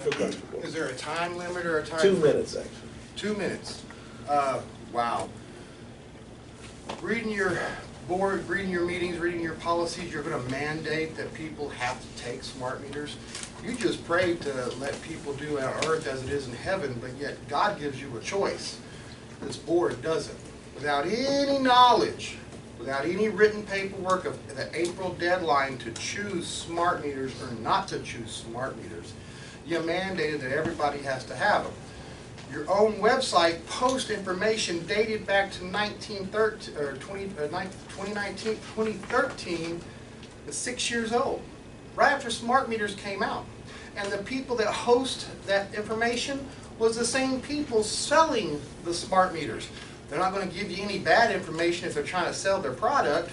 Feel comfortable. Is there a time limit or a time? 2 minutes, actually. 2 minutes. Wow. Reading your board, reading your meetings, reading your policies, you're going to mandate that people have to take smart meters. You just prayed to let people do on earth as it is in heaven, but yet God gives you a choice. This board doesn't. Without any knowledge, without any written paperwork of the April deadline to choose smart meters or not to choose smart meters, you mandated that everybody has to have them. Your own website posts information dated back to 2013, is 6 years old, right after smart meters came out. And the people that host that information was the same people selling the smart meters. They're not going to give you any bad information if they're trying to sell their product.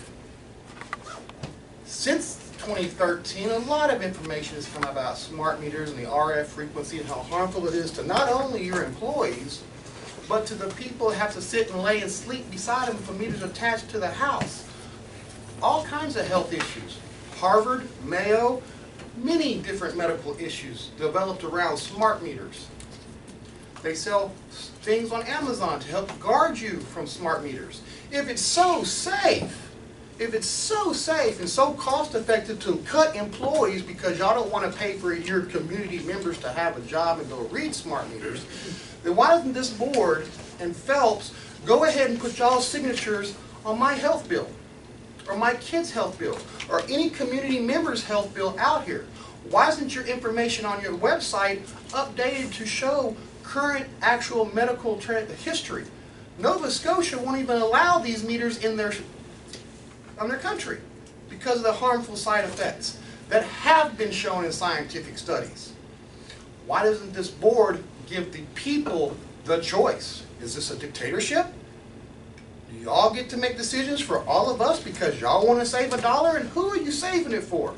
Since 2013, a lot of information has come about smart meters and the RF frequency and how harmful it is to not only your employees, but to the people that have to sit and lay and sleep beside them with meters attached to the house. All kinds of health issues. Harvard, Mayo, many different medical issues developed around smart meters. They sell things on Amazon to help guard you from smart meters. If it's so safe, and so cost effective to cut employees because y'all don't want to pay for your community members to have a job and go read smart meters, then why doesn't this board and Felps go ahead and put y'all's signatures on my health bill, or my kid's health bill, or any community member's health bill out here? Why isn't your information on your website updated to show current actual medical history? Nova Scotia won't even allow these meters in their country because of the harmful side effects that have been shown in scientific studies. Why doesn't this board give the people the choice? Is this a dictatorship? Do y'all get to make decisions for all of us because y'all want to save $1? And who are you saving it for?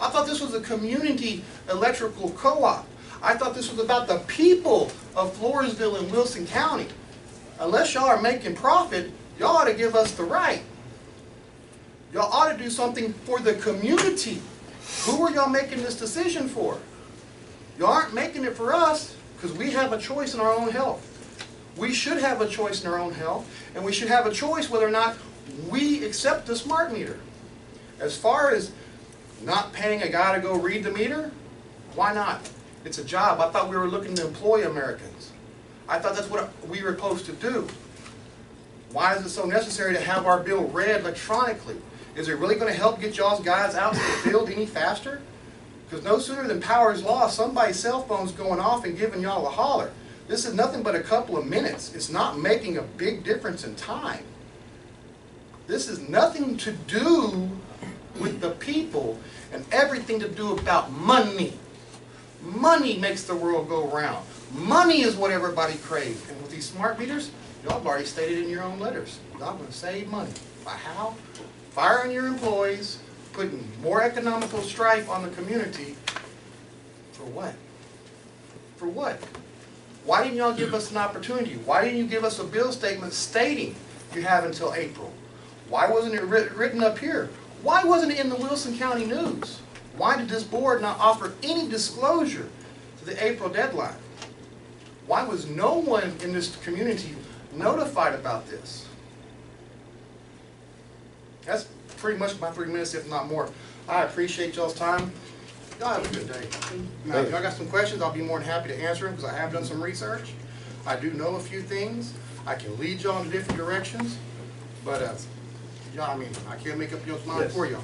I thought this was a community electrical co-op. I thought this was about the people of Floresville and Wilson County. Unless y'all are making profit, y'all ought to give us the right. Y'all ought to do something for the community. Who are y'all making this decision for? Y'all aren't making it for us because we have a choice in our own health. We should have a choice in our own health, and we should have a choice whether or not we accept the smart meter. As far as not paying a guy to go read the meter, why not? It's a job. I thought we were looking to employ Americans. I thought that's what we were supposed to do. Why is it so necessary to have our bill read electronically? Is it really going to help get y'all's guys out to the field any faster? Because no sooner than power is lost, somebody's cell phone's going off and giving y'all a holler. This is nothing but a couple of minutes. It's not making a big difference in time. This is nothing to do with the people and everything to do about money. Money makes the world go round. Money is what everybody craves. And with these smart meters, y'all have already stated in your own letters, y'all going to save money. By how? Firing your employees, putting more economical strife on the community. For what? For what? Why didn't y'all give us an opportunity? Why didn't you give us a bill statement stating you have until April? Why wasn't it written up here? Why wasn't it in the Wilson County News? Why did this board not offer any disclosure to the April deadline? Why was no one in this community notified about this? That's pretty much my 3 minutes, if not more. I appreciate y'all's time. Y'all have a good day. Now, if y'all got some questions, I'll be more than happy to answer them because I have done some research. I do know a few things. I can lead y'all in different directions. But, y'all, I mean, I can't make up your mind for y'all.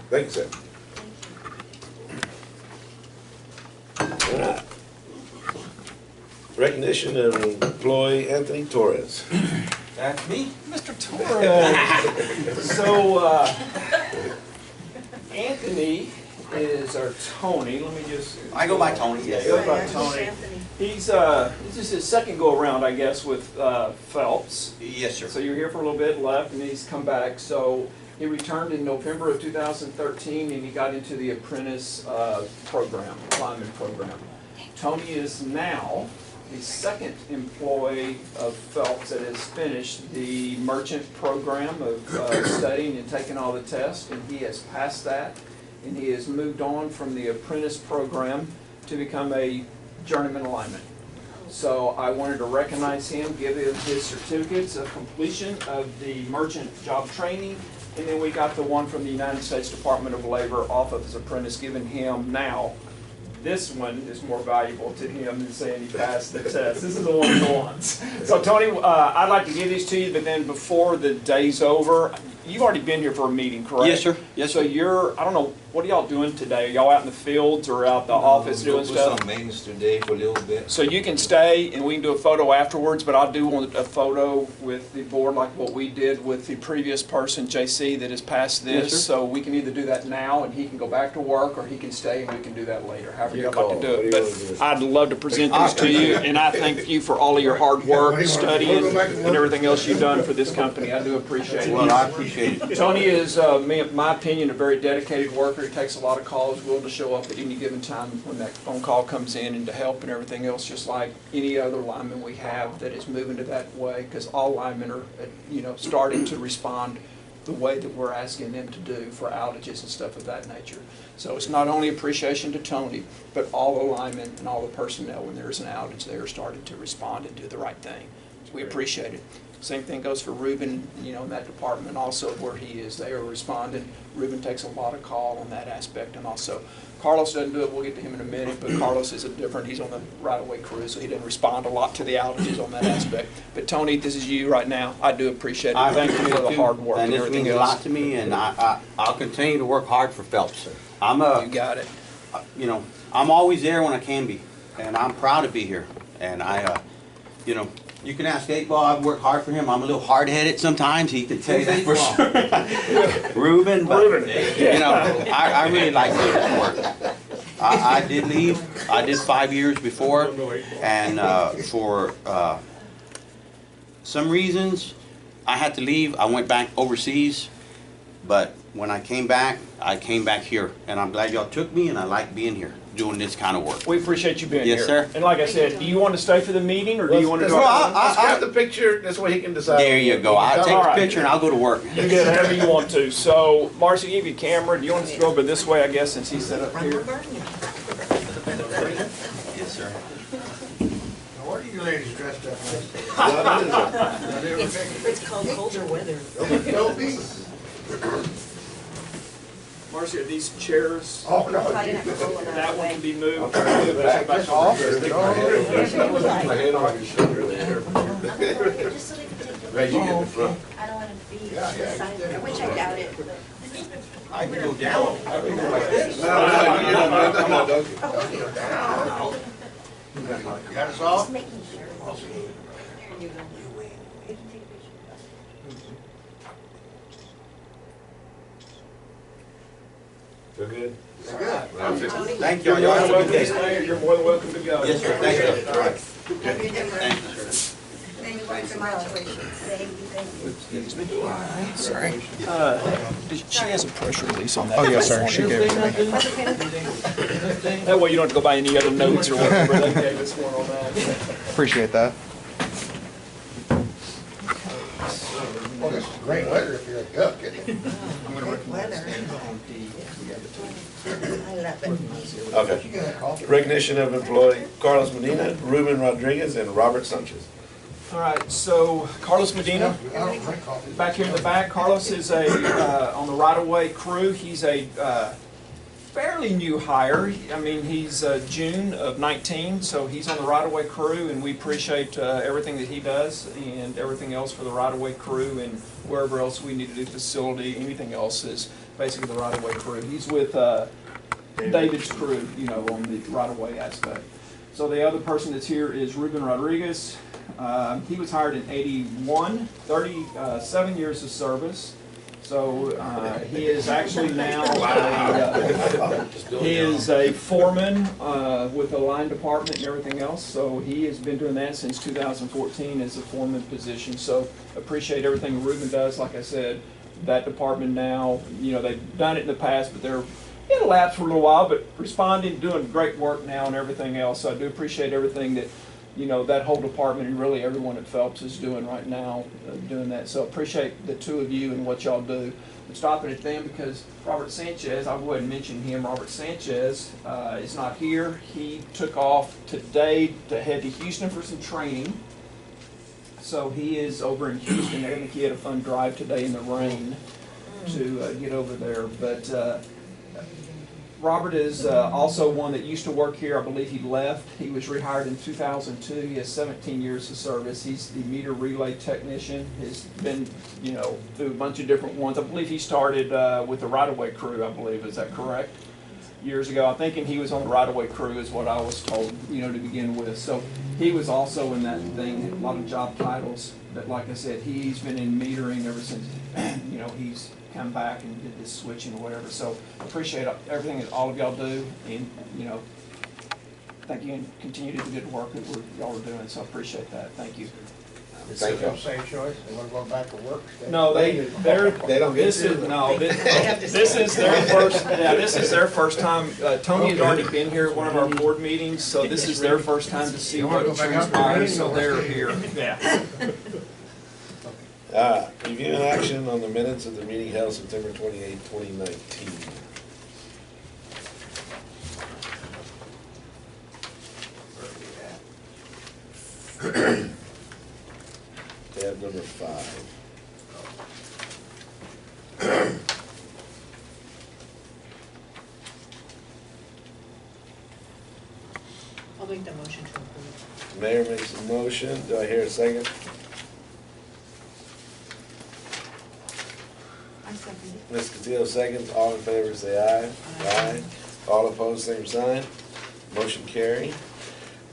Thank you, sir. Recognition of employee Anthony Torres. That's me, Mr. Torres. So, Anthony is our Tony. Let me just. I go by Tony. Yes. Go by Tony. He's this is his second go around, I guess, with Felps. Yes, sir. So you're here for a little bit, left, and he's come back. So he returned in November of 2013, and he got into the apprentice program, lineman program. Tony is now the second employee of Felps that has finished the merchant program of studying and taking all the tests, and he has passed that. and he has moved on from the apprentice program to become a journeyman lineman. So I wanted to recognize him, give him his certificates of completion of the merchant job training, and then we got the one from the United States Department of Labor off of his apprentice, giving him now. This one is more valuable to him than saying he passed the test. This is the one he wants. So Tony, I'd like to give these to you, but then before the day's over, you've already been here for a meeting, correct? Yes, sir. Yes, So sir. you're, I don't know, what are y'all doing today? Y'all out in the fields or out the office doing stuff? Some maintenance today for a little bit. So you can stay and we can do a photo afterwards, but I do want a photo with the board like what we did with the previous person, JC, that has passed Yes, this. sir. So we can either do that now and he can go back to work, or he can stay and we can do that later, however You you'd like call. to do What it. do you want to do? But I'd love to present these to you, and I thank you for all of your hard work, studying, and everything else you've done for this company. I do appreciate it. Well, I appreciate it. Tony is, in my opinion, a very dedicated worker. He takes a lot of calls, willing to show up at any given time when that phone call comes in and to help and everything else, just like any other lineman we have that is moving to that way, because all linemen are, starting to respond the way that we're asking them to do for outages and stuff of that nature. So it's not only appreciation to Tony, but all the linemen and all the personnel, when there's an outage, they are starting to respond and do the right thing. So we appreciate it. Same thing goes for Ruben, in that department also where he is. They are responding. Ruben takes a lot of call on that aspect, and also Carlos doesn't do it. We'll get to him in a minute, but Carlos is he's on the right-of-way crew, so he doesn't respond a lot to the outages on that aspect. But Tony, this is you right now. I do appreciate it. Thank you for the hard work and this everything means a else. lot to me, and I'll continue to work hard for Felps. You got it. I'm always there when I can be, and I'm proud to be here. And you can ask 8-Ball, I've worked hard for him. I'm a little hard-headed sometimes, he can tell you that for sure. Ruben, but, I really like this work. I did leave, I did 5 years before, and for some reasons, I had to leave. I went back overseas, but when I came back here, and I'm glad y'all took me, and I like being here, doing this kind of work. We appreciate you being here. Yes, sir. And like I said, do you want to stay for the meeting, or do you want to go? Let's grab the picture, this way he can decide. There you go. I'll take All a right. picture and I'll go to work. You get it however you want to. So, Marcy, give you a camera. Do you want us to go over this way, I guess, since he's set up here? Yes, sir. Why are you ladies dressed up It's called colder weather. Marcy, are these chairs, Oh, no. Probably gonna have to roll them out that of the one way. can be moved? That's awful. Stick my head on your shoulder there. Just so they can take the. Right, you get in the front. I don't want him to be beside, which I doubt it, but. I can go down. You got us all? Just making sure. There you go. We can take pictures. Feel good? Thank you. Y'all have a good day. You're more than welcome to go. Yes, sir. Thank you. Thank you. Thank you, sir. Thank you. Sorry. She has a press release on that. Oh, yes, sir. She gave it to me. That way you don't have to go by any other notes or whatever. They gave us one on that. Appreciate that. Well, this is great weather if you're a duck, isn't it? I love it. Okay. You got a coffee? Recognition of employee Carlos Medina, Ruben Rodriguez, and Robert Sanchez. All right, so Carlos Medina, I don't drink coffee. back here in the back. Carlos is on the right-of-way crew. He's a fairly new hire. I mean, he's June of 19, so he's on the right-of-way crew, and we appreciate everything that he does and everything else for the right-of-way crew, and wherever else we need to do facility, anything else is basically the right-of-way crew. He's with David's crew, on the right-of-way aspect. So the other person that's here is Ruben Rodriguez. He was hired in '81, 37 years of service. So he is actually now he is a foreman with the line department and everything else. So he has been doing that since 2014 as a foreman position. So appreciate everything Ruben does. Like I said, that department now, they've done it in the past, but they're in a lapse for a little while, but responding, doing great work now and everything else. So I do appreciate everything that you know, that whole department and really everyone at Felps is doing right now, doing that. So appreciate the two of you and what y'all do. I'm stopping at them because Robert Sanchez, I'll go ahead and mention him. Robert Sanchez is not here. He took off today to head to Houston for some training. So he is over in Houston. I think he had a fun drive today in the rain to get over there. But Robert is also one that used to work here. I believe he left. He was rehired in 2002. He has 17 years of service. He's the meter relay technician. He's been, you know, through a bunch of different ones. I believe he started with the right-of-way crew, I believe. Is that correct? Years ago. I'm thinking he was on the right-of-way crew is what I was told, you know, to begin with. So he was also in that thing, a lot of job titles. But like I said, he's been in metering ever since, you know, he's come back and did this switching or whatever. So appreciate everything that all of y'all do, and you know, thank you and continue to do the good work that y'all are doing. So I appreciate that. Thank you. Thank you. Same choice, they wanna go back to work? No, they don't get this to. is no this is their first this is their first time. Tony has already been here at one of our board meetings, so this is their first time to see what transpires. So they're here. Yeah. Review and action on the minutes of the meeting held September 28, 2019. Tab number 5. I'll make the motion to approve. Mayor makes a motion. Do I hear a second? I second it. Ms. Castillo seconds. All in favor say aye. Aye. All opposed, same sign. Motion carried.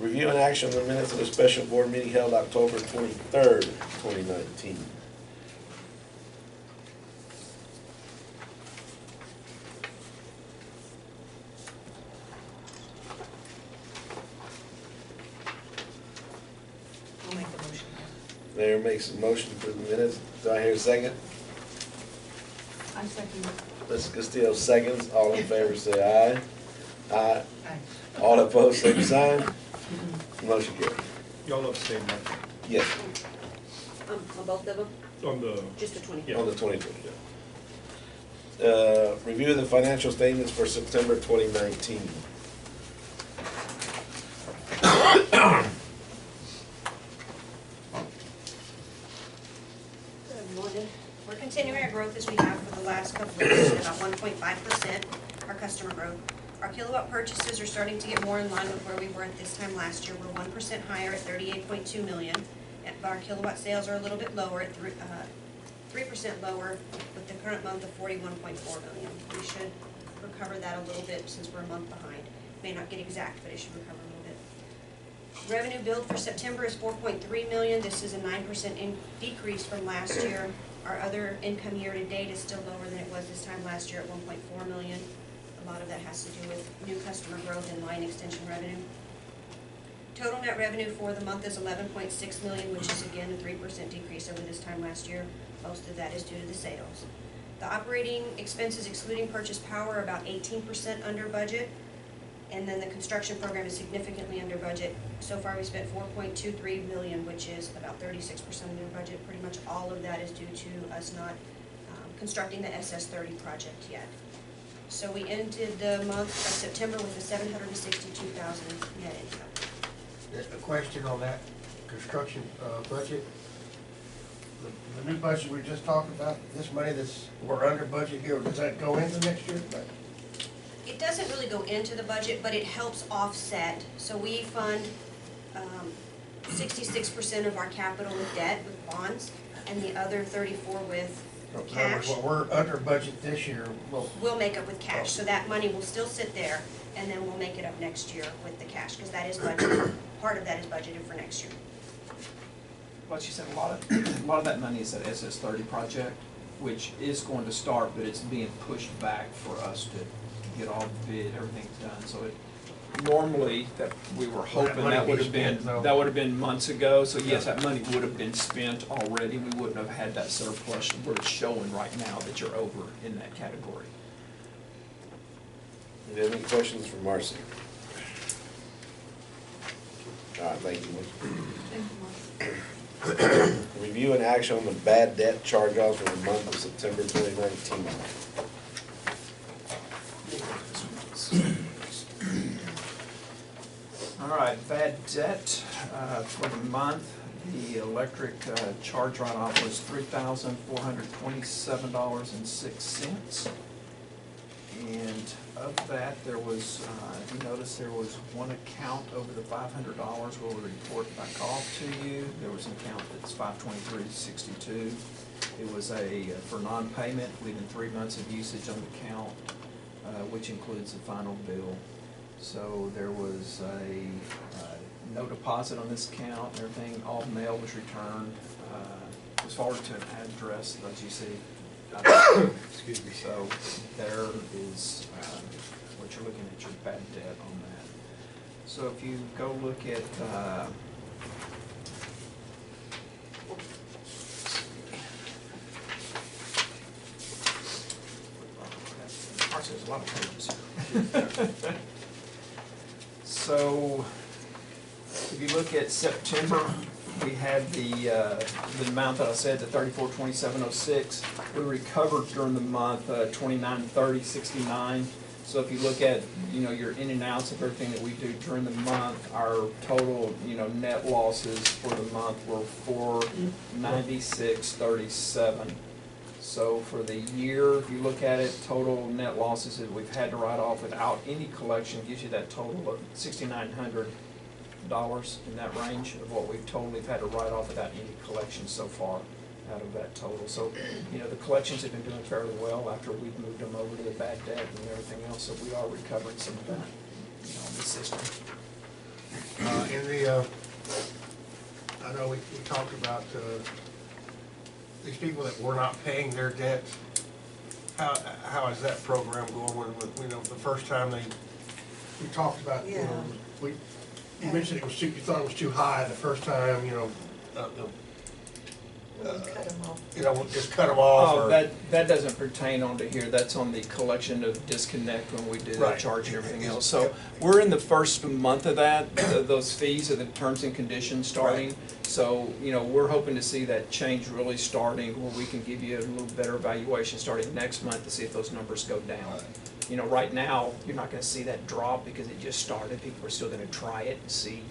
Review and action on the minutes of the special board meeting held October 23rd, 2019. I'll make the motion. Mayor makes a motion for the minutes. Do I hear a second? I second it. Ms. Castillo seconds. All in favor say aye. Aye. Aye. All opposed, same sign. Motion carried. Y'all abstain, right? Yes, On both of them? On the, Just the 20? on the 2020. Review of the financial statements for September 2019. Good morning. We're continuing our growth as we have for the last couple of years, at about 1.5%, our customer growth. Our kilowatt purchases are starting to get more in line with where we were at this time last year. We're 1% higher at 38.2 million. And our kilowatt sales are a little bit lower at 3% lower with the current month of 41.4 million. We should recover that a little bit since we're a month behind. May not get exact, but it should recover a little bit. Revenue billed for September is 4.3 million. This is a 9% decrease from last year. Our other income year to date is still lower than it was this time last year at 1.4 million. A lot of that has to do with new customer growth and line extension revenue. Total net revenue for the month is 11.6 million, which is again a 3% decrease over this time last year. Most of that is due to the sales. The operating expenses excluding purchase power are about 18% under budget. And then the construction program is significantly under budget. So far we spent 4.23 million, which is about 36% under budget. Pretty much all of that is due to us not constructing the SS30 project yet. So we ended the month of September with a 762,000 net income. Just a question on that construction budget. The new budget we just talked about, this money we're under budget here, does that go into next year? It doesn't really go into the budget, but it helps offset. So we fund 66% of our capital with debt, with bonds, and the other 34% with cash. What we're under budget this year, We'll make up with cash, so that money will still sit there, and then we'll make it up next year with the cash, because that is budgeted, part of that is budgeted for next year. But you said a lot of that money is that SS30 project, which is going to start, but it's being pushed back for us to get all the bid, everything's done. So it normally that we were hoping that would have been months ago. So yes, that money would have been spent already. We wouldn't have had that surplus where it's showing right now that you're over in that category. Do you have any questions for Marcy? All right, Thank you. Thank you, Mark. Review and action on the bad debt charge-offs for the month of September 2019. All right, bad debt for the month, the electric charge write-off was $3,427.06. And of that, there was, if you notice, there was one account over the $500 where we report back off to you. There was an account that's $523.62. It was for non-payment, leaving 3 months of usage on the account, which includes the final bill. So there was no deposit on this account, everything, all mail was returned. It was forwarded to an address that you see. Excuse me. So there is what you're looking at, your bad debt on that. So if you go look at there's a lot of pages here. So if you look at September, we had the amount that I said, the $34,2706. We recovered during the month $29,3069. So if you look at your in and outs of everything that we do during the month, our total net losses for the month were $496.37. So for the year, if you look at it, total net losses that we've had to write off without any collection gives you that total of $6,900 in that range of what we've had to write off without any collection so far out of that total. So, the collections have been doing fairly well after we've moved them over to the bad debt and everything else, so we are recovering some of that, in the system. I know we talked about these people that were not paying their debts. How is that program going with the first time we talked about, you mentioned you thought it was too high the first time, Cut them off. just cut them off. Oh, or- that doesn't pertain onto here, that's on the collection of disconnect when we do the Right. charge and everything else. So we're in the first month of that, those fees are the terms and conditions starting. So, we're hoping to see that change really starting where we can give you a little better evaluation starting next month to see if those numbers go down. Right now, you're not gonna see that drop because it just started, people are still gonna try it and see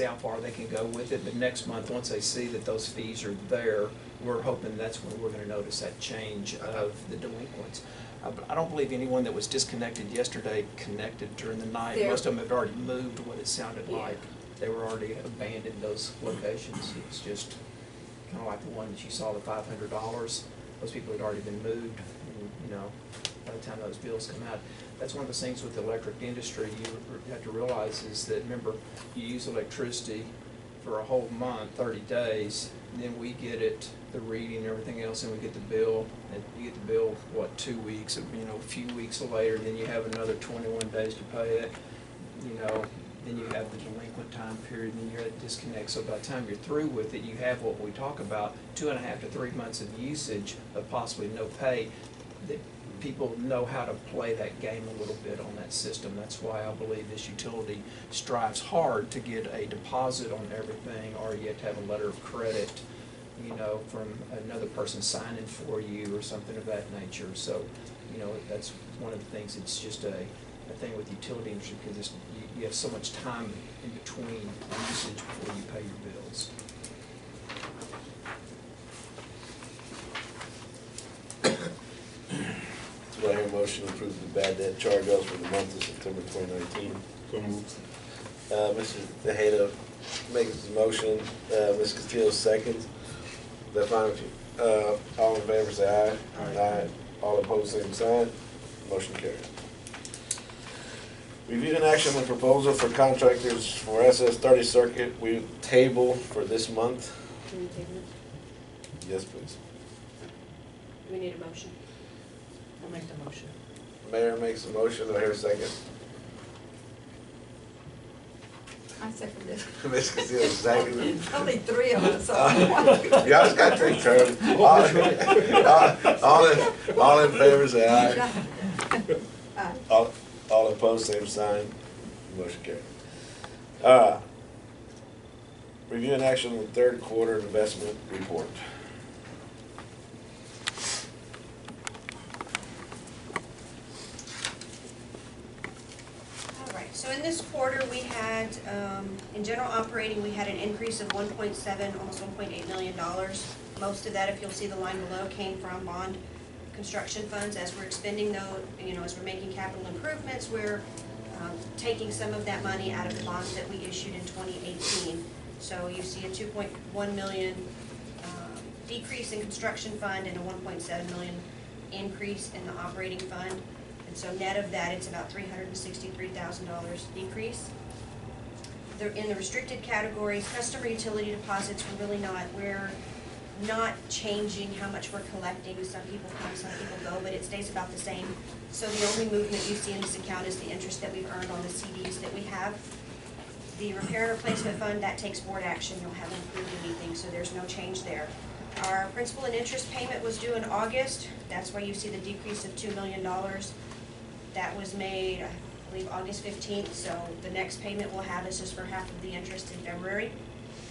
how far they can go with it, but next month, once they see that those fees are there, we're hoping that's when we're gonna notice that change of the delinquents. But I don't believe anyone that was disconnected yesterday connected during the night. There- Most of them have already moved, what it sounded Yeah. like. They were already abandoned those locations. It's just kinda like the one that you saw, the $500. Those people had already been moved, and, by the time those bills come out. That's one of those things with the electric industry you have to realize is that, remember, you use electricity for a whole month, 30 days, and then we get it, the reading and everything else, and we get the bill, and you get the bill, 2 weeks, a few weeks later, then you have another 21 days to pay it, then you have the delinquent time period, and then you're at disconnect. So by the time you're through with it, you have what we talk about, 2.5 to 3 months of usage of possibly no pay. That people know how to play that game a little bit on that system. That's why I believe this utility strives hard to get a deposit on everything, or you have to have a letter of credit, from another person signing for you or something of that nature. So, that's one of the things. It's just a thing with the utility industry because you have so much time in between usage before you pay your bills. Do I hear a motion to approve the bad debt charge-offs for the month of September 2019? So moved. Mr. Tejeda makes the motion, Ms. Castillo seconds. Is that fine with you? All in favor say aye. Aye. All opposed, same sign. Motion carries. Review and action on proposal for contractors for SS30 circuit. We table for this month. Can we table it? Yes, please. Do we need a motion? I'll make the motion. Mayor makes a motion. Do I hear a second? I second it. Ms. Castillo seconds. Only 3 of us, so. You always got to take turns. All in favor say aye. Aye. All opposed, same sign. Motion carried. Review and action on the third quarter investment report. All right, so in this quarter, we had, in general operating, we had an increase of 1.7, almost $1.8 million. Most of that, if you'll see the line below, came from bond construction funds. As we're expending those, as we're making capital improvements, we're taking some of that money out of the bonds that we issued in 2018. So you see a 2.1 million decrease in construction fund and a 1.7 million increase in the operating fund. And so net of that, it's about $363,000 decrease. In the restricted categories, customer utility deposits, we're not changing how much we're collecting. Some people come, some people go, but it stays about the same. So the only movement you see in this account is the interest that we've earned on the CDs that we have. The repair and replacement fund, that takes board action. You'll haven't approved anything, so there's no change there. Our principal and interest payment was due in August. That's why you see the decrease of $2 million. That was made, I believe, August 15th, so the next payment we'll have is just for half of the interest in February.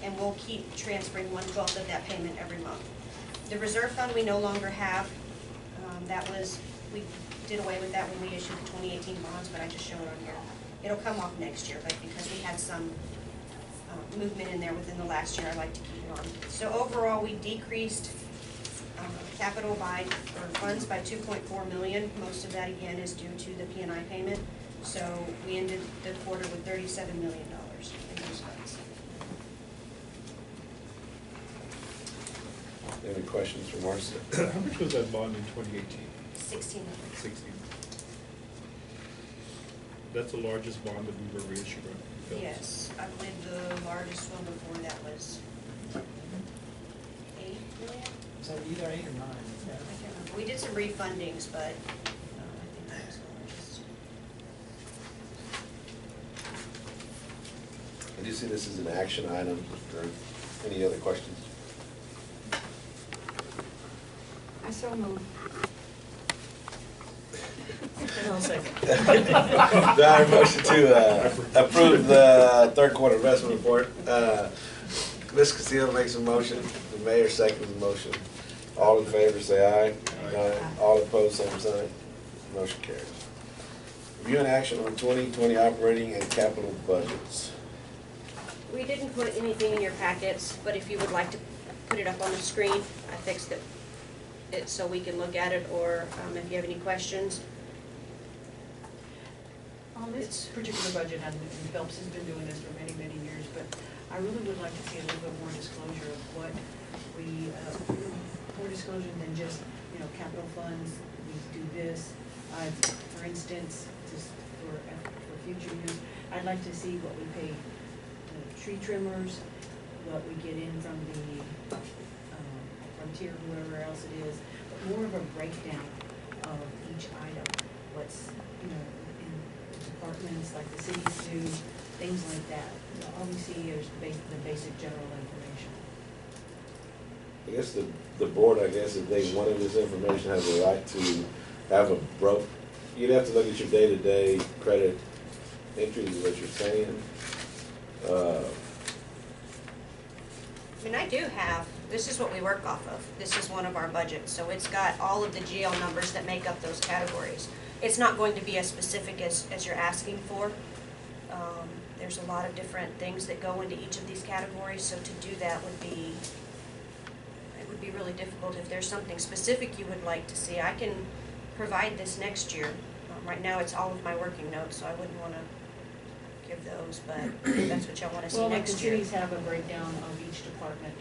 And we'll keep transferring 1/12 of that payment every month. The reserve fund we no longer have. We did away with that when we issued the 2018 bonds, but I just showed it on here. It'll come off next year, but because we had some movement in there within the last year, I like to keep it on. So overall, we decreased capital funds by 2.4 million. Most of that, again, is due to the P&I payment. So we ended the quarter with $37 million in those funds. Any questions for Marcia? How much was that bond in 2018? 16 million. 16. That's the largest bond that we've ever issued, right? Felps? Yes, I believe the largest one before that was 8 million. So either 8 or 9. I can't remember. We did some refundings, but I think that was the largest. I do see this as an action item. Or any other questions? I so move. I'll second. Do I have a motion to approve the third quarter investment report? Ms. Castillo makes a motion, the mayor seconds the motion. All in favor, say aye. Aye. All opposed, same sign. Motion carries. Review and action on 2020 operating and capital budgets. We didn't put anything in your packets, but if you would like to put it up on the screen, I fixed it so we can look at it, or if you have any questions. On this particular budget, and Phelps has been doing this for many, many years, but I really would like to see a little bit more disclosure of what we, more disclosure than just, capital funds, we do this. For instance, just for future use, I'd like to see what we pay tree trimmers, what we get in from the Frontier, whoever else it is, but more of a breakdown of each item, what's, in departments like the cities do, things like that. All we see is the basic general information. I guess the board, if they wanted this information, has the right to have you'd have to look at your day-to-day credit entries, is what you're saying. I do have, this is what we work off of. This is one of our budgets, so it's got all of the GL numbers that make up those categories. It's not going to be as specific as you're asking for. There's a lot of different things that go into each of these categories, so to do that would be really difficult. If there's something specific you would like to see, I can provide this next year. Right now, it's all of my working notes, so I wouldn't want to give those, but if that's what y'all want to see next year. Well, the cities have a breakdown of each department,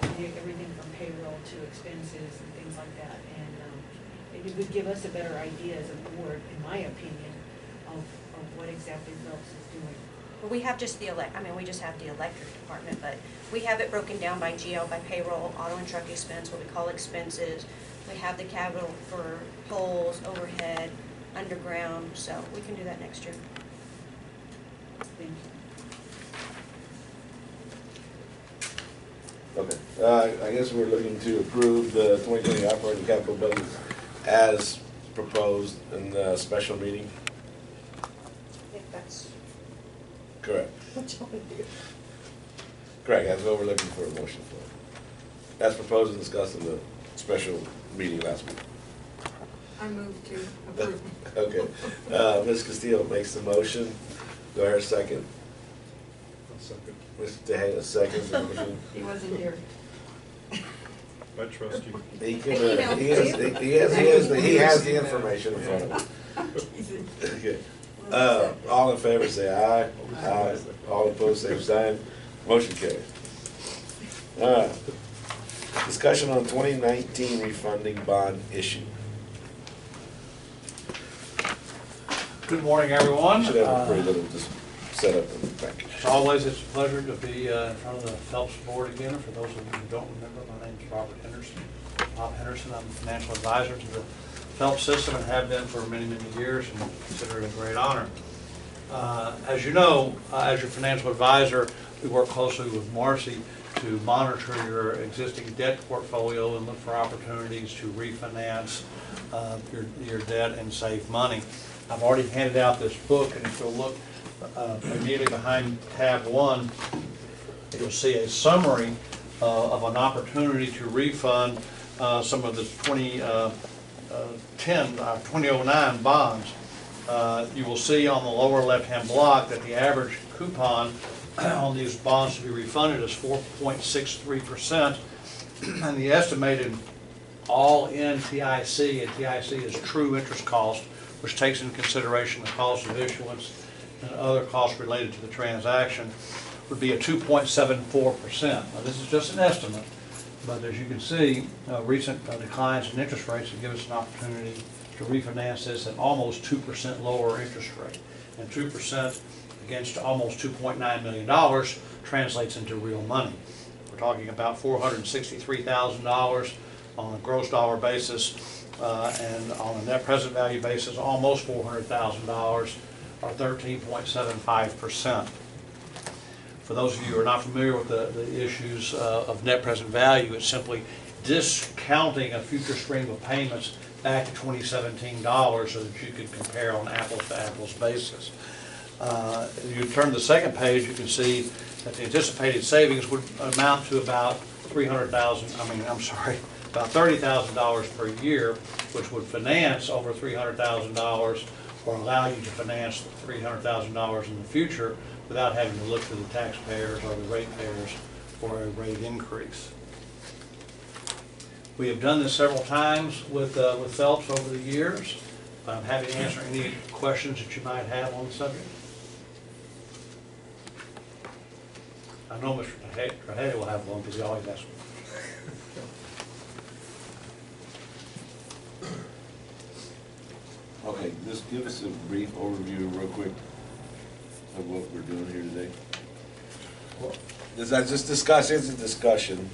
everything from payroll to expenses and things like that, and it would give us a better idea as a board, in my opinion, of what exactly Felps is doing. Well, we have just we just have the electric department, but we have it broken down by GL, by payroll, auto and truck expense, what we call expenses. We have the capital for poles, overhead, underground, so we can do that next year. Thank you. Okay, I guess we're looking to approve the 2020 operating capital budget as proposed in the special meeting. I think that's Correct. what y'all would do. Correct, that's what we're looking for a motion for. That's proposed and discussed in the special meeting last week. I move to approve. Okay, Ms. Castillo makes the motion. Do I hear a second? I'll second. Mr. Tejeda seconds the motion. He wasn't here. I trust you. He can, he has the information in front of him. Okay. All in favor say aye. Aye. All opposed, same sign. Motion carries. Discussion on 2019 refunding bond issue. Good morning, everyone. Should have a pretty little just set up and back. As always, it's a pleasure to be in front of the Felps board again. For those of you who don't remember, my name is Robert Henderson. Bob Henderson, I'm the financial advisor to the Felps system and have been for many, many years, and consider it a great honor. As you know, as your financial advisor, we work closely with Marcy to monitor your existing debt portfolio and look for opportunities to refinance your debt and save money. I've already handed out this book, and if you'll look immediately behind tab 1, you'll see a summary of an opportunity to refund some of the 2009 bonds. You will see on the lower left-hand block that the average coupon on these bonds to be refunded is 4.63%, and the estimated all-in TIC, and TIC is true interest cost, which takes into consideration the cost of issuance and other costs related to the transaction, would be a 2.74%. Now, this is just an estimate, but as you can see, recent declines in interest rates have given us an opportunity to refinance this at almost 2% lower interest rate. And 2% against almost $2.9 million translates into real money. We're talking about $463,000 on a gross dollar basis, and on a net present value basis, almost $400,000, or 13.75%. For those of you who are not familiar with the issues of net present value, it's simply discounting a future stream of payments back to 2017 dollars so that you could compare on apples-to-apples basis. If you turn to the second page, you can see that the anticipated savings would amount to about about $30,000 per year, which would finance over $300,000 or allow you to finance $300,000 in the future without having to look to the taxpayers or the ratepayers for a rate increase. We have done this several times with Felps over the years. I'm happy to answer any questions that you might have on the subject. I know Mr. Trujillo will have one because he always asks me. Okay, just give us a brief overview real quick of what we're doing here today. It's a discussion.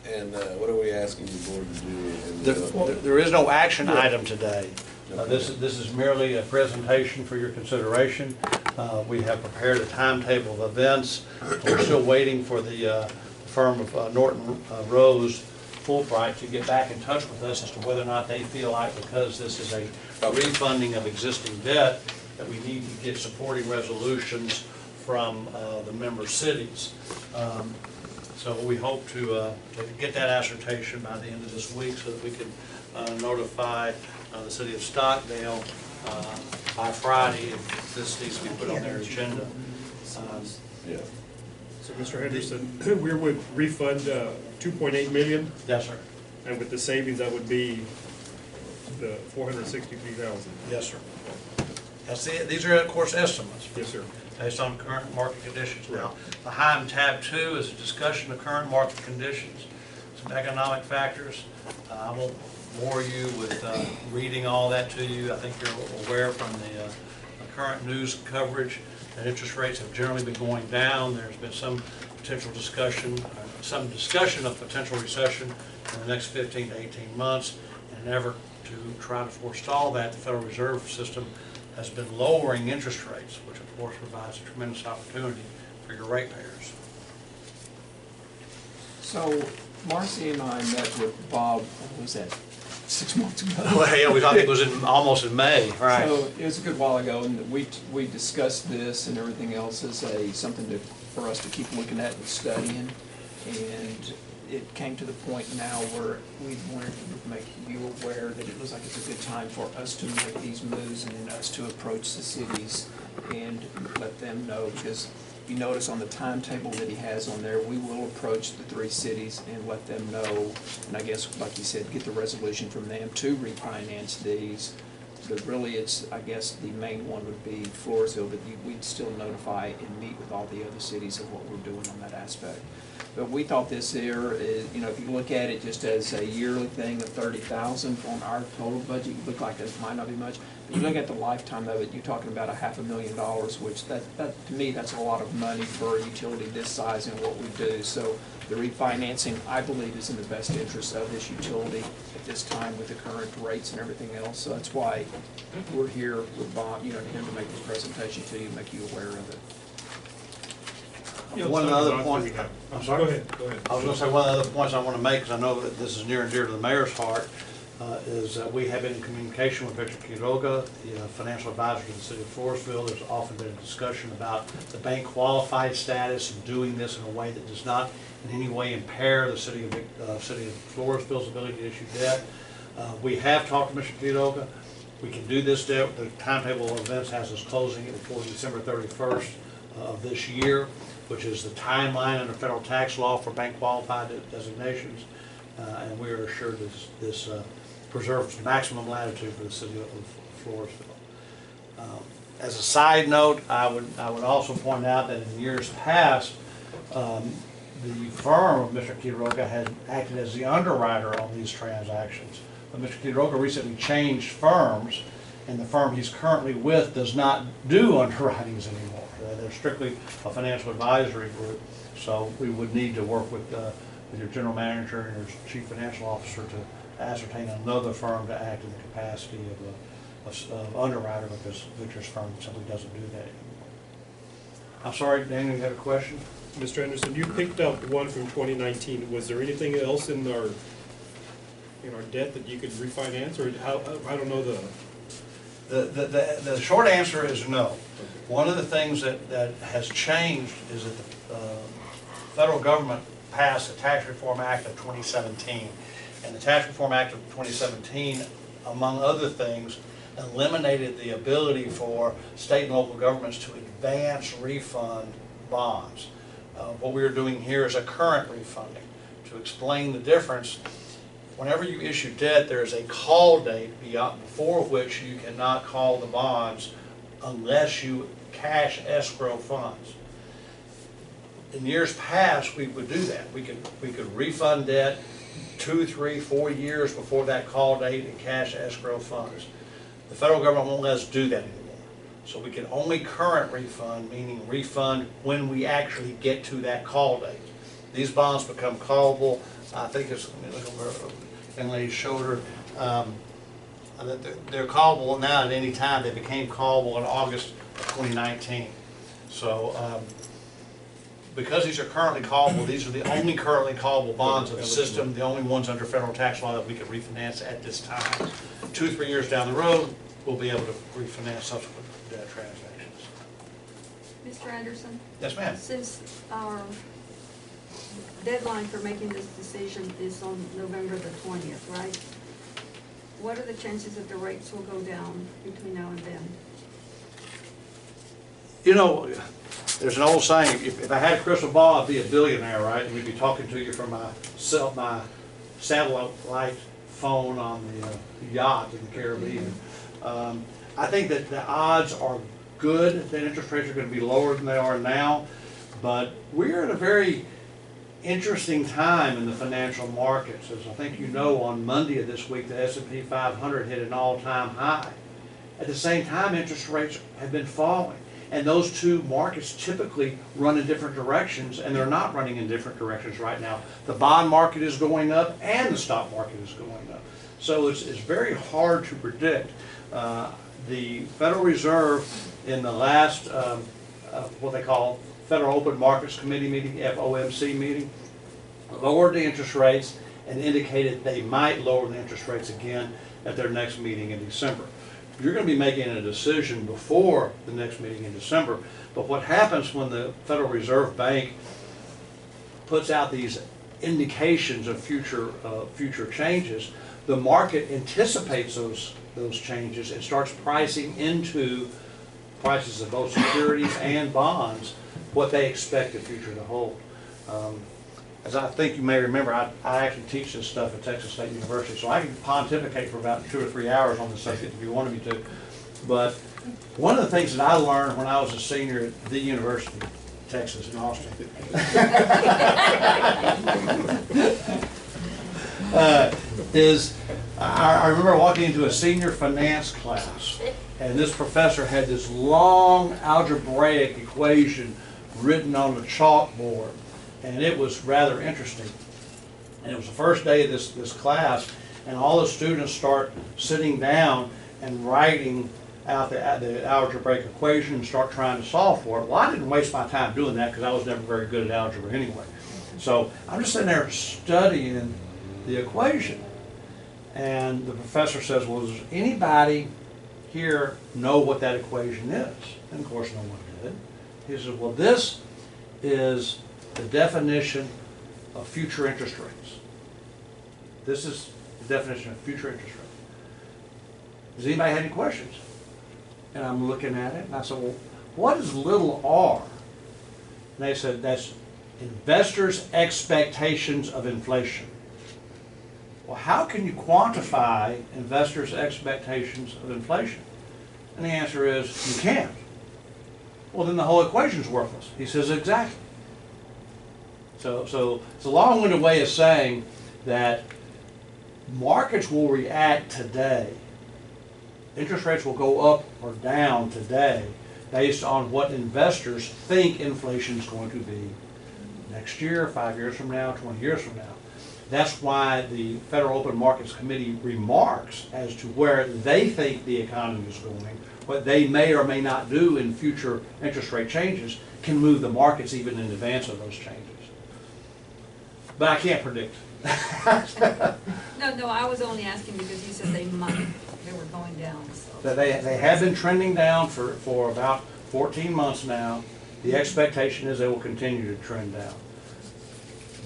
And what are we asking the board to do? There is no action item today. This is merely a presentation for your consideration. We have prepared a timetable of events. We're still waiting for the firm of Norton Rose Fulbright to get back in touch with us as to whether or not they feel like, because this is a refunding of existing debt, that we need to get supporting resolutions from the member cities. So we hope to get that assertion by the end of this week so that we can notify the city of Stockdale by Friday if this needs to be put on their agenda. Yeah. So, Mr. Henderson, we would refund $2.8 million, Yes, sir. and with the savings, that would be the $463,000. Yes, sir. These are, of course, estimates. Yes, sir. Based on current market conditions. Now, behind tab 2 is a discussion of current market conditions, some economic factors. I won't bore you with reading all that to you. I think you're aware from the current news coverage that interest rates have generally been going down. There's been some potential discussion, of potential recession in the next 15 to 18 months. And in an effort to try to forestall that, the Federal Reserve System has been lowering interest rates, which of course provides a tremendous opportunity for your ratepayers. So Marcy and I met with Bob, what was that, 6 months ago. Well, yeah, I think it was almost in May, right? So it was a good while ago, and we discussed this and everything else as something for us to keep looking at and studying. And it came to the point now where we wanted to make you aware that it looks like it's a good time for us to make these moves and then us to approach the cities and let them know, because you notice on the timetable that he has on there, we will approach the 3 cities and let them know, and I guess, like you said, get the resolution from them to refinance these. But really, I guess the main one would be Floresville, but we'd still notify and meet with all the other cities of what we're doing on that aspect. But we thought this here is, if you look at it just as a yearly thing of 30,000 on our total budget, you look like it might not be much. But you look at the lifetime of it, you're talking about $500,000, which that to me, that's a lot of money for a utility this size and what we do. So the refinancing, I believe, is in the best interest of this utility at this time with the current rates and everything else. So that's why we're here with Bob, him to make this presentation to you, make you aware of it. One other point, I'm sorry? Go ahead. I was going to say one of the other points I want to make, because I know that this is near and dear to the mayor's heart, is that we have been in communication with Victor Quiroga, the financial advisor to the city of Floresville. There's often been a discussion about the bank qualified status and doing this in a way that does not in any way impair the city of Floresville's ability to issue debt. We have talked to Mr. Quiroga. We can do this debt. The timetable of events has us closing it before December 31st of this year, which is the timeline under federal tax law for bank qualified designations, and we are assured this preserves maximum latitude for the city of Floresville. As a side note, I would also point out that in years past, the firm of Mr. Quiroga had acted as the underwriter on these transactions. But Mr. Quiroga recently changed firms, and the firm he's currently with does not do underwritings anymore. They're strictly a financial advisory group, so we would need to work with your general manager and your chief financial officer to ascertain another firm to act in the capacity of underwriter, because Victor's firm simply doesn't do that anymore. I'm sorry, Daniel, you had a question? Mr. Anderson, you picked up one from 2019. Was there anything else in our debt that you could refinance, or I don't know The short answer is no. One of the things that has changed is that the federal government passed the Tax Reform Act of 2017. And the Tax Reform Act of 2017, among other things, eliminated the ability for state and local governments to advance refund bonds. What we are doing here is a current refunding. To explain the difference, whenever you issue debt, there is a call date before which you cannot call the bonds unless you cash escrow funds. In years past, we would do that. We could refund debt 2, 3, 4 years before that call date and cash escrow funds. The federal government won't let us do that anymore. So we can only current refund, meaning refund when we actually get to that call date. These bonds become callable. I think it's, look over the young lady's shoulder. They're callable now at any time. They became callable in August of 2019. So because these are currently callable, these are the only currently callable bonds of the system, the only ones under federal tax law that we can refinance at this time. 2 or 3 years down the road, we'll be able to refinance subsequent transactions. Mr. Anderson? Yes, ma'am. Since our deadline for making this decision is on November the 20th, right? What are the chances that the rates will go down between now and then? You know, there's an old saying, if I had a crystal ball, I'd be a billionaire, right? And we'd be talking to you from my satellite phone on the yacht in the Caribbean. I think that the odds are good that interest rates are going to be lower than they are now, but we're at a very interesting time in the financial markets. As I think you know, on Monday of this week, the S&P 500 hit an all-time high. At the same time, interest rates have been falling. And those two markets typically run in different directions, and they're not running in different directions right now. The bond market is going up, and the stock market is going up. So it's very hard to predict. The Federal Reserve, in the last, what they call Federal Open Markets Committee meeting, FOMC meeting, lowered the interest rates and indicated they might lower the interest rates again at their next meeting in December. You're going to be making a decision before the next meeting in December, but what happens when the Federal Reserve Bank puts out these indications of future changes, the market anticipates those changes and starts pricing into prices of both securities and bonds what they expect the future to hold. As I think you may remember, I actually teach this stuff at Texas State University, so I can pontificate for about 2 or 3 hours on the subject if you wanted me to. But one of the things that I learned when I was a senior at the University of Texas in Austin is I remember walking into a senior finance class, and this professor had this long algebraic equation written on the chalkboard, and it was rather interesting. And it was the first day of this class, and all the students start sitting down and writing out the algebraic equation and start trying to solve for it. Well, I didn't waste my time doing that because I was never very good at algebra anyway. So I'm just sitting there studying the equation. And the professor says, well, does anybody here know what that equation is? And of course no one did. He says, well, this is the definition of future interest rates. This is the definition of future interest rates. Does anybody have any questions? And I'm looking at it, and I said, well, what is little r? And they said, that's investors' expectations of inflation. Well, how can you quantify investors' expectations of inflation? And the answer is, you can't. Well, then the whole equation's worthless. He says, exactly. So it's a long-winded way of saying that markets will react today. Interest rates will go up or down today based on what investors think inflation is going to be next year, 5 years from now, 20 years from now. That's why the Federal Open Markets Committee remarks as to where they think the economy is going, what they may or may not do in future interest rate changes can move the markets even in advance of those changes. But I can't predict. No, I was only asking because you said they were going down, so. They have been trending down for about 14 months now. The expectation is they will continue to trend down.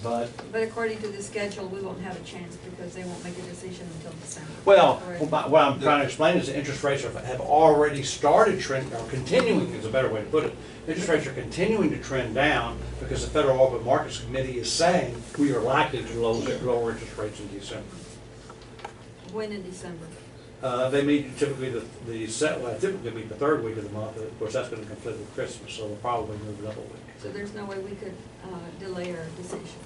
But according to the schedule, we won't have a chance because they won't make a decision until December. well, Correct. what I'm trying to explain is the interest rates have already started trending, or continuing is a better way to put it. Interest rates are continuing to trend down because the Federal Open Markets Committee is saying we are likely to lower interest rates in December. When in December? They meet typically typically meet the third week of the month. Of course, that's going to conflict with Christmas, so they'll probably move it up a week. So there's no way we could delay our decision?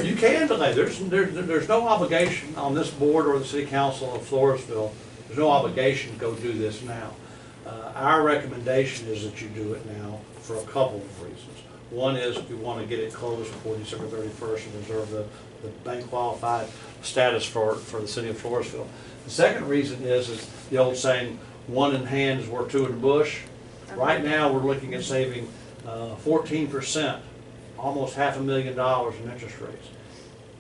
You can delay. There's no obligation on this board or the city council of Floresville. There's no obligation to go do this now. Our recommendation is that you do it now for a couple of reasons. One is if you want to get it closed before December 31st and reserve the bank qualified status for the city of Floresville. The second reason is the old saying, one in hand is worth two in the bush. Right now, we're looking at saving 14%, almost $500,000 in interest rates.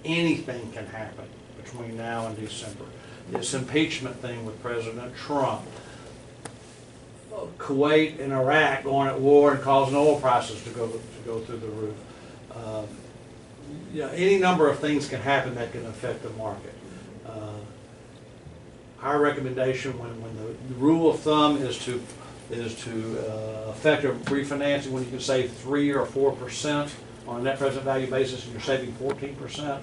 Anything can happen between now and December. This impeachment thing with President Trump, Kuwait and Iraq going at war and causing oil prices to go through the roof. Any number of things can happen that can affect the market. Our recommendation, when the rule of thumb is to effective refinancing when you can save 3 or 4% on a net present value basis and you're saving 14%.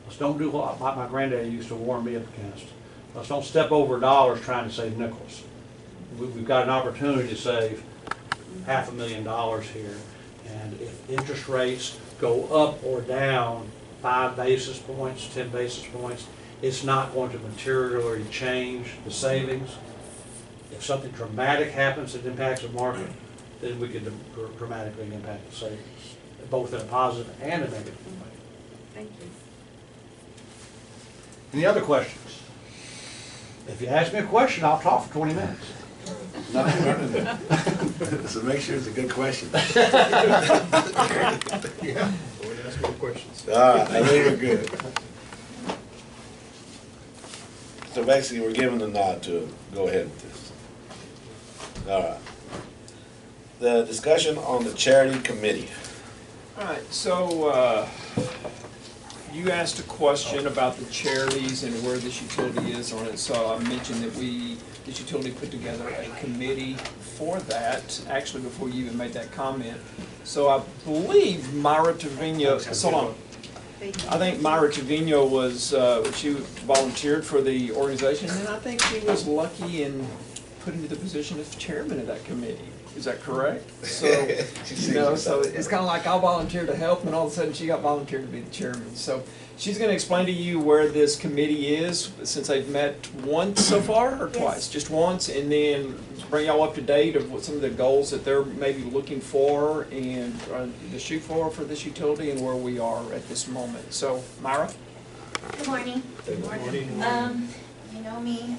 Let's don't do what my granddad used to warn me up against. Let's don't step over dollars trying to save nickels. We've got an opportunity to save $500,000 here, and if interest rates go up or down 5 basis points, 10 basis points, it's not going to materially change the savings. If something dramatic happens that impacts the market, then we could dramatically impact the savings, both in a positive and a negative way. Thank you. Any other questions? If you ask me a question, I'll talk for 20 minutes. Nothing running there. So make sure it's a good question. Yeah. Any questions? All right, I think we're good. So basically, we're giving the nod to go ahead with this. All right. The discussion on the charity committee. All right, so you asked a question about the charities and where this utility is on it. So I mentioned that this utility put together a committee for that, actually before you even made that comment. So I believe Myra Trevino, hold on. I think Myra Trevino was, she volunteered for the organization, and I think she was lucky in put into the position of chairman of that committee. Is that correct? So, you know, so it's kind of like I volunteered to help, and all of a sudden she got volunteered to be the chairman. So she's going to explain to you where this committee is, since they've met once so far, or twice? Just once, and then bring y'all up to date of what some of the goals that they're maybe looking for and to shoot for this utility and where we are at this moment. So, Myra? Good morning. Good morning. You know me,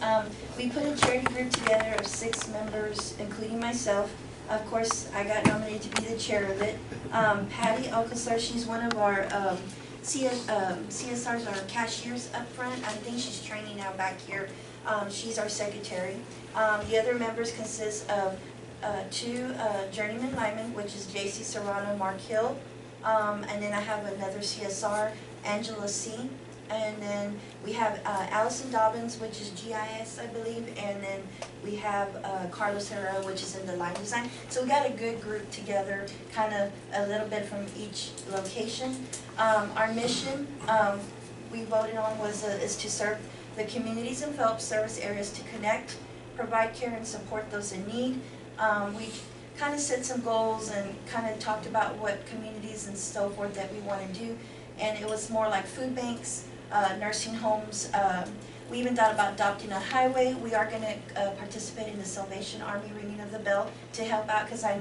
we put a charity group together of 6 members, including myself. Of course, I got nominated to be the chair of it. Patty Alcazar, she's one of our CSRs, our cashiers up front. I think she's training now back here. She's our secretary. The other members consist of 2 journeyman linemen, which is JC Serrano, Mark Hill. And then I have another CSR, Angela C. And then we have Allison Dobbins, which is GIS, I believe, and then we have Carlos Herrera, which is in the line design. So we got a good group together, kind of a little bit from each location. Our mission we voted on is to serve the communities in Felps service areas, to connect, provide care, and support those in need. We kind of set some goals and kind of talked about what communities and so forth that we want to do. And it was more like food banks, nursing homes. We even thought about adopting a highway. We are going to participate in the Salvation Army ringing of the bell to help out, because a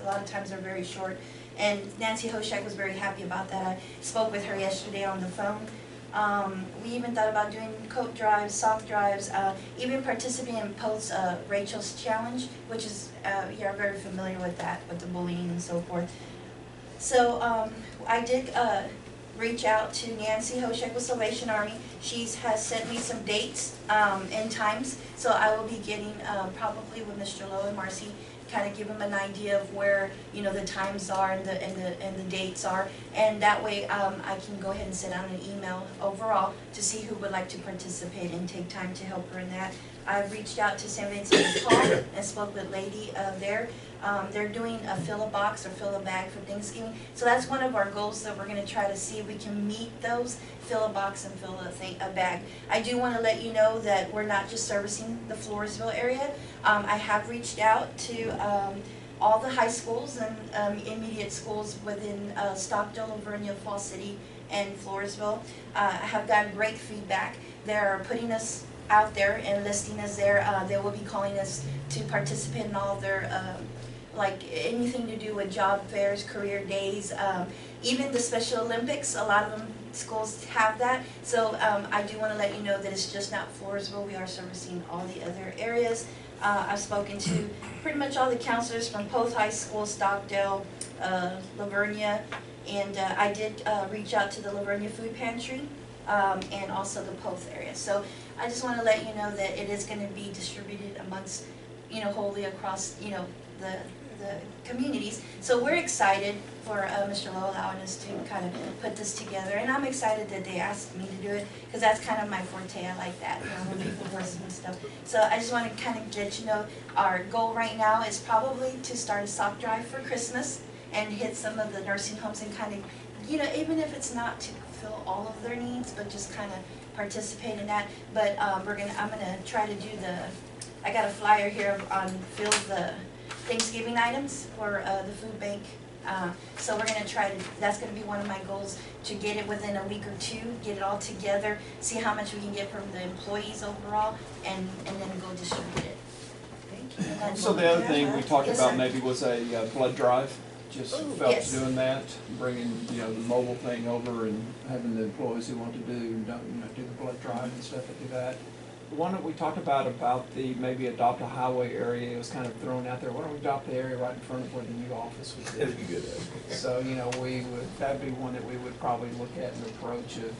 lot of times they're very short. And Nancy Hoshak was very happy about that. I spoke with her yesterday on the phone. We even thought about doing coat drives, sock drives, even participating in Post Rachel's Challenge, which is, you're very familiar with that, with the bullying and so forth. So I did reach out to Nancy Hoshek with Salvation Army. She has sent me some dates and times, so I will be getting probably with Mr. Lowe and Marcy, kind of give them an idea of where the times are and the dates are, and that way I can go ahead and send out an email overall to see who would like to participate and take time to help her in that. I've reached out to St. Vincent de Paul and spoke with Lady there. They're doing a fill a box or fill a bag for Thanksgiving. So that's one of our goals that we're going to try to see if we can meet those, fill a box and fill a bag. I do want to let you know that we're not just servicing the Floresville area. I have reached out to all the high schools and intermediate schools within Stockdale, Lavernia, Falls City, and Floresville. I have gotten great feedback. They're putting us out there and listing us there. They will be calling us to participate in all their like anything to do with job fairs, career days, even the Special Olympics. A lot of them schools have that. So I do want to let you know that it's just not Floresville. We are servicing all the other areas. I've spoken to pretty much all the counselors from Poth High School, Stockdale, Lavernia, and I did reach out to the Lavernia Food Pantry and also the Poth area. So I just want to let you know that it is going to be distributed amongst, wholly across, the communities. So we're excited for Mr. Lowe allowing us to kind of put this together, and I'm excited that they asked me to do it, because that's kind of my forte. I like that, when people work and stuff. So I just want to kind of let you know our goal right now is probably to start a sock drive for Christmas and hit some of the nursing homes and kind of, even if it's not to fulfill all of their needs, but just kind of participate in that. But I'm gonna try to do I got a flyer here on fill the Thanksgiving items for the food bank. So we're going to try that's going to be one of my goals, to get it within a week or 2, get it all together, see how much we can get from the employees overall, and then go distribute it. Thank you. So the other thing we talked about maybe was a blood drive, just Felps doing that, bringing the mobile thing over and having the employees who want to do the blood drive and stuff that do that. The one that we talked about the maybe adopt a highway area, it was kind of thrown out there, why don't we adopt the area right in front of where the new office was? That'd be good. So, that'd be one that we would probably look at an approach of,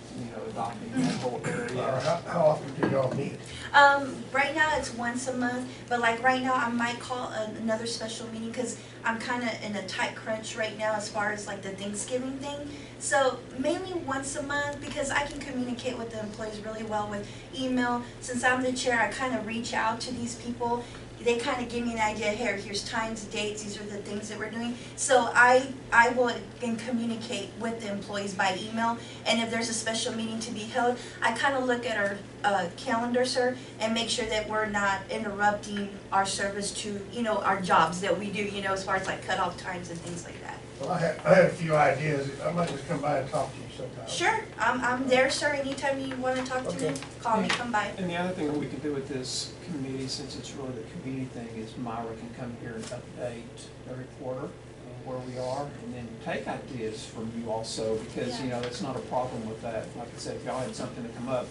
adopting that whole area. How often do y'all meet? Right now it's once a month, but like right now I might call another special meeting because I'm kind of in a tight crunch right now as far as like the Thanksgiving thing. So mainly once a month because I can communicate with the employees really well with email. Since I'm the chair, I kind of reach out to these people. They kind of give me an idea, here's times, dates, these are the things that we're doing. So I will communicate with the employees by email, and if there's a special meeting to be held, I kind of look at our calendar, sir, and make sure that we're not interrupting our service to, our jobs that we do, as far as like cutoff times and things like that. Well, I had a few ideas. I might just come by and talk to you sometime. Sure, I'm there, sir, anytime you want to talk to me, call me, come by. And the other thing that we can do with this committee, since it's really the community thing, is Myra can come here and update every quarter where we are, and then take ideas from you also, because, that's not a problem with that. Like I said, if y'all had something to come up,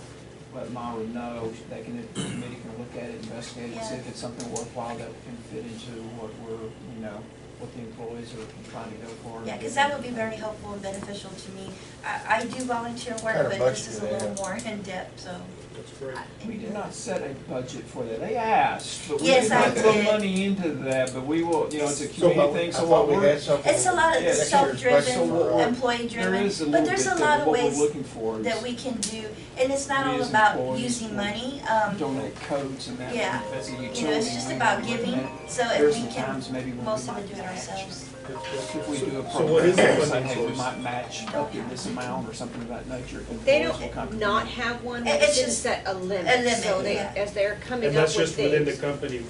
let Myra know, the committee can look at it, investigate it, see if it's something worthwhile that can fit into what we're, what the employees are trying to go for. Yeah, because that would be very helpful and beneficial to me. I do volunteer work, Kind of but budget this is a do they little have? more in-depth, so. That's great. We did not set a budget for that. They asked, but we Yes, did not I put did. money into that, but we will, it's a So, community thing, so I what thought we we're. had something. It's a lot of Yes. self-driven, There employee-driven, is a but little there's bit a lot of what we're ways looking for is that we can do, and it's not we all as about employees using will money. donate codes and that. Yeah. As a utility. It's just we about can look giving, at. so There's if we some times can, maybe when most we of might it do it match. ourselves. If we do a So what is the program, funding say, hey, we source? might match up to this amount or something of that nature. They employees will don't contribute. not have one, It's they just just set a limit. a limit, So they, yeah. as they're coming And up that's with just within the things. company,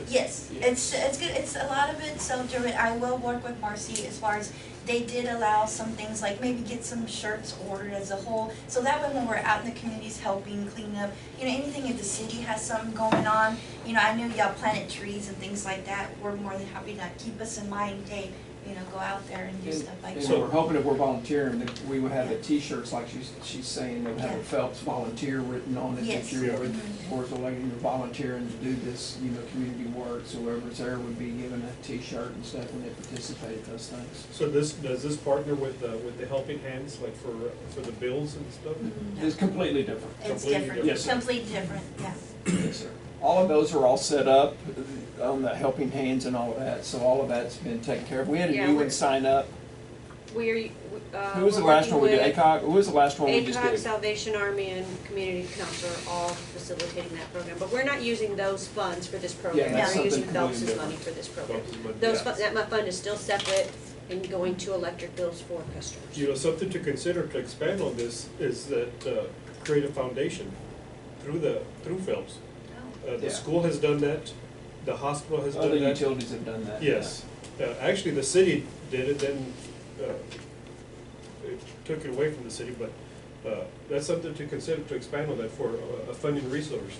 Yes, it's good, it's a lot of it self-driven. I will work with Marcy as far as, they did allow some things like maybe get some shirts ordered as a whole. So that way when we're out in the communities helping clean up, anything if the city has something going on, I know y'all planted trees and things like that. We're more than happy to keep us in mind, hey, go out there and do stuff like And that. we're hoping if we're volunteering, that we would have the T-shirts like she's saying, they would have a Felps volunteer written on it. Yes. That you're Mhm. worth electing, you're volunteering to do this, community work. So whoever's there would be given a T-shirt and stuff when they participate in those things. So does this partner with the Helping Hands, like for the bills and stuff? It's completely different. It's completely different, Yes, sir. completely different, yeah. Yes, sir. All of those are all set up on the Helping Hands and all of that, so all of that's been taken care of. We had a Yeah, new we're- one sign up. Who Who was the last one we did? ACOG? Who was the last one we just ACOG, did? Salvation Army, and Community Council are all facilitating that program, but we're not using those funds for this program. that's We're using something completely Phelps's different. money for this program. Phelps's money, Those, yeah. that fund is still separate and going to electric bills for customers. Something to consider to expand on this is that create a foundation through Phelps. The Yeah. school has done that, the hospital has Other done that. utilities have done that. Yes, actually, the city did it, then it took it away from the city, but that's something to consider to expand on that for a funding resource,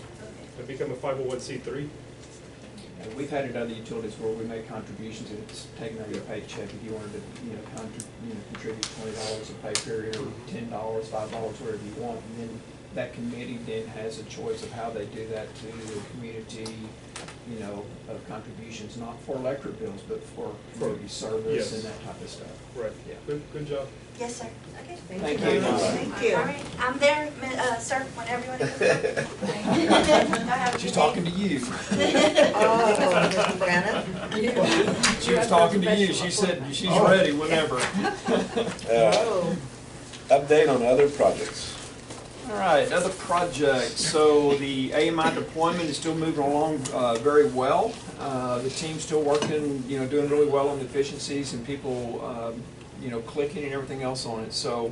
and become a 501c3. And we've had it other utilities where we make contributions, and it's taken out of your paycheck if you wanted to, contribute $20 a pay period, or $10, $5, whatever you want. And then that committee then has a choice of how they do that to the community, of contributions, not for electric bills, but for community service Yes. and that type of stuff. Right, Yeah. good job. Yes, sir, okay. Thank you. Thank you. All right, I'm there, sir, whenever you want to come. She's talking to you. Oh, Mr. Brandon. She was talking to you. She said she's ready whenever. Update on other projects. All right, other projects. So the AMI deployment is still moving along very well. The team's still working, doing really well on the efficiencies and people, clicking and everything else on it. So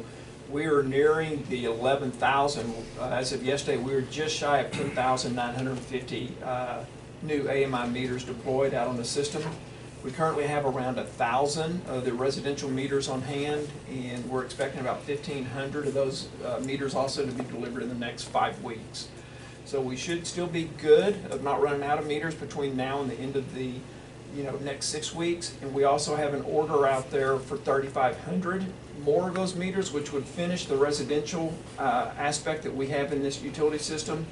we are nearing the 11,000. As of yesterday, we were just shy of 10,950 new AMI meters deployed out on the system. We currently have around 1,000 of the residential meters on hand, and we're expecting about 1,500 of those meters also to be delivered in the next 5 weeks. So we should still be good of not running out of meters between now and the end of the next 6 weeks. And we also have an order out there for 3,500 more of those meters, which would finish the residential aspect that we have in this utility system.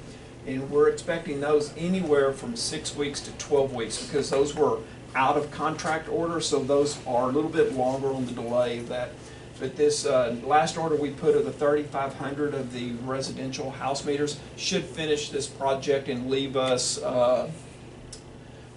And we're expecting those anywhere from 6 weeks to 12 weeks, because those were out of contract orders, so those are a little bit longer on the delay of that. But this last order we put of the 3,500 of the residential house meters should finish this project and leave us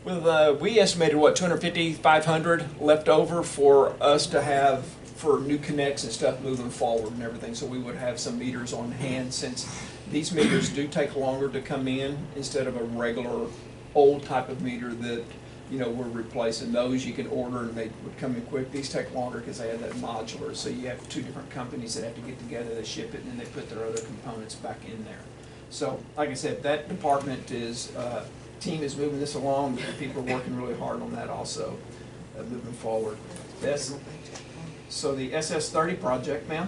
with, we estimated, what, 250, 500 left over for us to have for new connects and stuff moving forward and everything. So we would have some meters on hand, since these meters do take longer to come in instead of a regular old type of meter that, you know, we're replacing. Those you could order and they would come in quick. These take longer because they have that modular. So you have two different companies that have to get together, they ship it, and then they put their other components back in there. So, like I said, that department is, team is moving this along. People are working really hard on that also, moving forward. So the SS30 project, ma'am,